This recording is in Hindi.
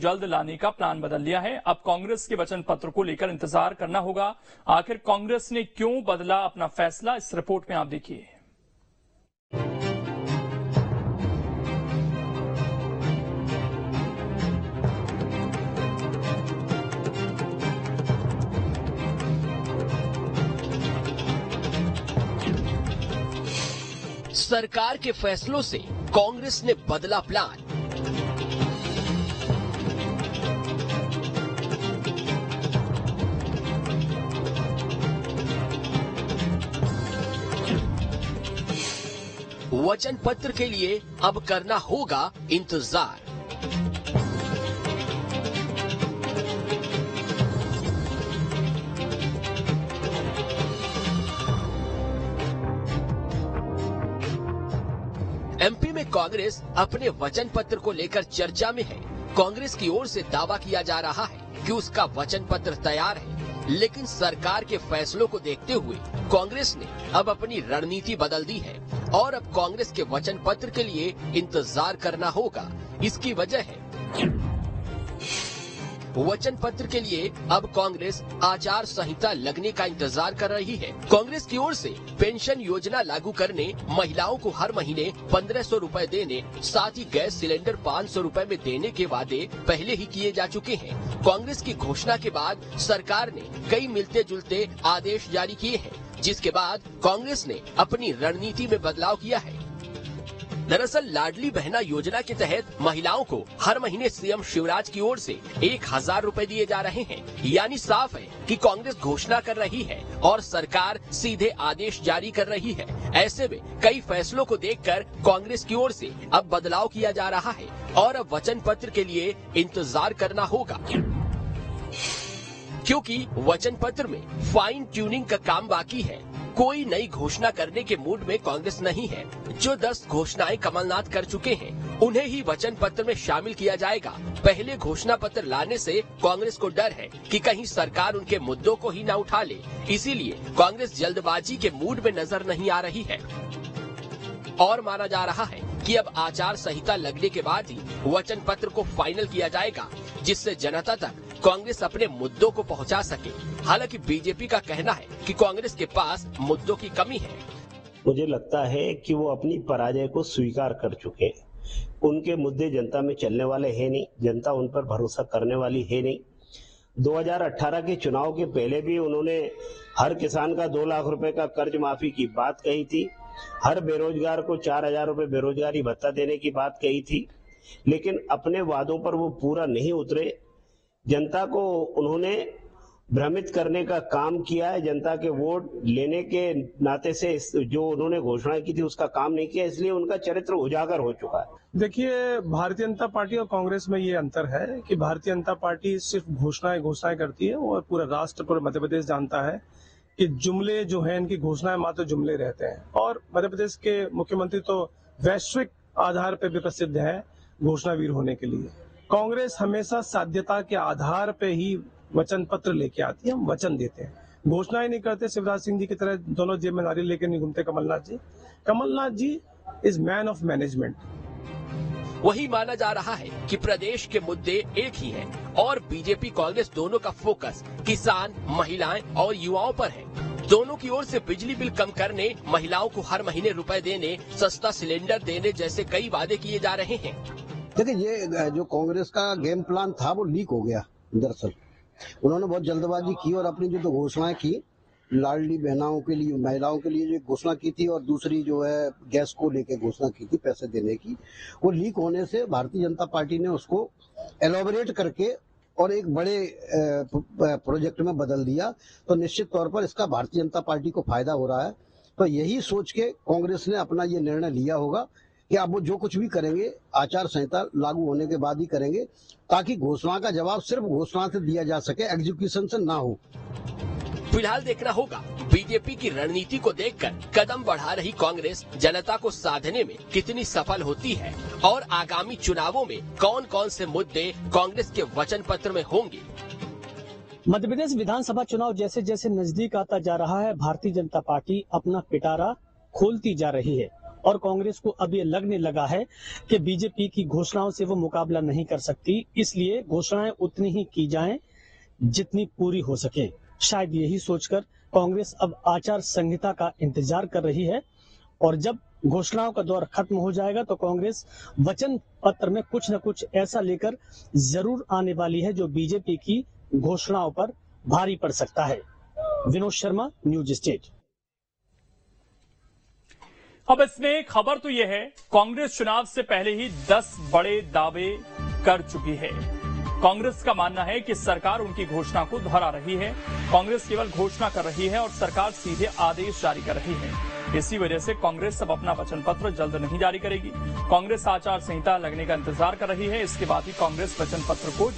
जल्द लाने का प्लान बदल लिया है। अब कांग्रेस के वचन पत्र को लेकर इंतजार करना होगा। आखिर कांग्रेस ने क्यों बदला अपना फैसला, इस रिपोर्ट में आप देखिए। सरकार के फैसलों से कांग्रेस ने बदला प्लान। वचन पत्र के लिए अब करना होगा इंतजार। एमपी में कांग्रेस अपने वचन पत्र को लेकर चर्चा में है। कांग्रेस की ओर से दावा किया जा रहा है कि उसका वचन पत्र तैयार है, लेकिन सरकार के फैसलों को देखते हुए कांग्रेस ने अब अपनी रणनीति बदल दी है और अब कांग्रेस के वचन पत्र के लिए इंतजार करना होगा। इसकी वजह है वचन पत्र के लिए अब कांग्रेस आचार संहिता लगने का इंतजार कर रही है। कांग्रेस की ओर से पेंशन योजना लागू करने, महिलाओं को हर महीने 1500 रुपए देने, साथ ही गैस सिलेंडर 500 रुपए में देने के वादे पहले ही किए जा चुके हैं। कांग्रेस की घोषणा के बाद सरकार ने कई मिलते जुलते आदेश जारी किए हैं, जिसके बाद कांग्रेस ने अपनी रणनीति में बदलाव किया है। दरअसल लाडली बहना योजना के तहत महिलाओं को हर महीने सीएम शिवराज की ओर से 1000 रुपए दिए जा रहे हैं। यानी साफ है कि कांग्रेस घोषणा कर रही है और सरकार सीधे आदेश जारी कर रही है। ऐसे में कई फैसलों को देखकर कांग्रेस की ओर से अब बदलाव किया जा रहा है और अब वचन पत्र के लिए इंतजार करना होगा, क्योंकि वचन पत्र में फाइन ट्यूनिंग का काम बाकी है। कोई नई घोषणा करने के मूड में कांग्रेस नहीं है। जो 10 घोषणाएं कमलनाथ कर चुके हैं, उन्हें ही वचन पत्र में शामिल किया जाएगा। पहले घोषणा पत्र लाने से कांग्रेस को डर है कि कहीं सरकार उनके मुद्दों को ही न उठा ले, इसीलिए कांग्रेस जल्दबाजी के मूड में नजर नहीं आ रही है। और माना जा रहा है कि अब आचार संहिता लगने के बाद ही वचन पत्र को फाइनल किया जाएगा, जिससे जनता तक कांग्रेस अपने मुद्दों को पहुंचा सके। हालांकि बीजेपी का कहना है कि कांग्रेस के पास मुद्दों की कमी है। मुझे लगता है कि वो अपनी पराजय को स्वीकार कर चुके हैं। उनके मुद्दे जनता में चलने वाले हैं नहीं, जनता उन पर भरोसा करने वाली है नहीं। 2018 के चुनाव के पहले भी उन्होंने हर किसान का 2 लाख रुपए का कर्ज माफी की बात कही थी, हर बेरोजगार को 4000 रुपए बेरोजगारी भत्ता देने की बात कही थी, लेकिन अपने वादों पर वो पूरा नहीं उतरे। जनता को उन्होंने भ्रमित करने का काम किया है। जनता के वोट लेने के नाते से जो उन्होंने घोषणा की थी उसका काम नहीं किया, इसलिए उनका चरित्र उजागर हो चुका है। देखिए, भारतीय जनता पार्टी और कांग्रेस में ये अंतर है कि भारतीय जनता पार्टी सिर्फ घोषणाएं करती है और पूरा राष्ट्र, पूरा मध्य प्रदेश जानता है कि जुमले जो है, इनकी घोषणाएं मात्र जुमले रहते हैं। और मध्य प्रदेश के मुख्यमंत्री तो वैश्विक आधार पर भी प्रसिद्ध है घोषणावीर होने के लिए। कांग्रेस हमेशा साध्यता के आधार पे ही वचन पत्र लेके आती है। हम वचन देते हैं, घोषणाएं नहीं करते। शिवराज सिंह जी की तरह दोनों जेब में नारियल लेकर नहीं घूमते कमलनाथ जी इज मैन ऑफ मैनेजमेंट। वही माना जा रहा है कि प्रदेश के मुद्दे एक ही हैं और बीजेपी कांग्रेस दोनों का फोकस किसान, महिलाएं और युवाओं पर है। दोनों की ओर से बिजली बिल कम करने, महिलाओं को हर महीने रुपए देने, सस्ता सिलेंडर देने जैसे कई वादे किए जा रहे हैं। देखिए, ये जो कांग्रेस का गेम प्लान था वो लीक हो गया। दरअसल उन्होंने बहुत जल्दबाजी की और अपनी जो घोषणाएं की, लाडली बहनाओं के लिए, महिलाओं के लिए जो घोषणा की थी और दूसरी जो है गैस को लेके घोषणा की थी पैसे देने की, वो लीक होने से भारतीय जनता पार्टी ने उसको एलोबरेट करके और एक बड़े प्रोजेक्ट में बदल दिया। तो निश्चित तौर पर इसका भारतीय जनता पार्टी को फायदा हो रहा है। तो यही सोच के कांग्रेस ने अपना ये निर्णय लिया होगा कि अब वो जो कुछ भी करेंगे आचार संहिता लागू होने के बाद ही करेंगे, ताकि घोषणा का जवाब सिर्फ घोषणा से दिया जा सके, एग्जीक्यूशन से ना हो। फिलहाल देखना होगा बीजेपी की रणनीति को देखकर कदम बढ़ा रही कांग्रेस जनता को साधने में कितनी सफल होती है और आगामी चुनावों में कौन कौन से मुद्दे कांग्रेस के वचन पत्र में होंगे। मध्य प्रदेश विधानसभा चुनाव जैसे जैसे नजदीक आता जा रहा है, भारतीय जनता पार्टी अपना पिटारा खोलती जा रही है और कांग्रेस को अब ये लगने लगा है कि बीजेपी की घोषणाओं से वो मुकाबला नहीं कर सकती, इसलिए घोषणाएं उतनी ही की जाएं जितनी पूरी हो सके। शायद यही सोचकर कांग्रेस अब आचार संहिता का इंतजार कर रही है और जब घोषणाओं का दौर खत्म हो जाएगा तो कांग्रेस वचन पत्र में कुछ न कुछ ऐसा लेकर जरूर आने वाली है जो बीजेपी की घोषणाओं पर भारी पड़ सकता है। Vinod Sharma, news state. अब इसमें खबर तो यह है, कांग्रेस चुनाव से पहले ही 10 बड़े दावे कर चुकी है। कांग्रेस का मानना है कि सरकार उनकी घोषणा को दोहरा रही है। कांग्रेस केवल घोषणा कर रही है और सरकार सीधे आदेश जारी कर रही है। इसी वजह से कांग्रेस अब अपना वचन पत्र जल्द नहीं जारी करेगी। कांग्रेस आचार संहिता लगने का इंतजार कर रही है, इसके बाद ही कांग्रेस वचन पत्र को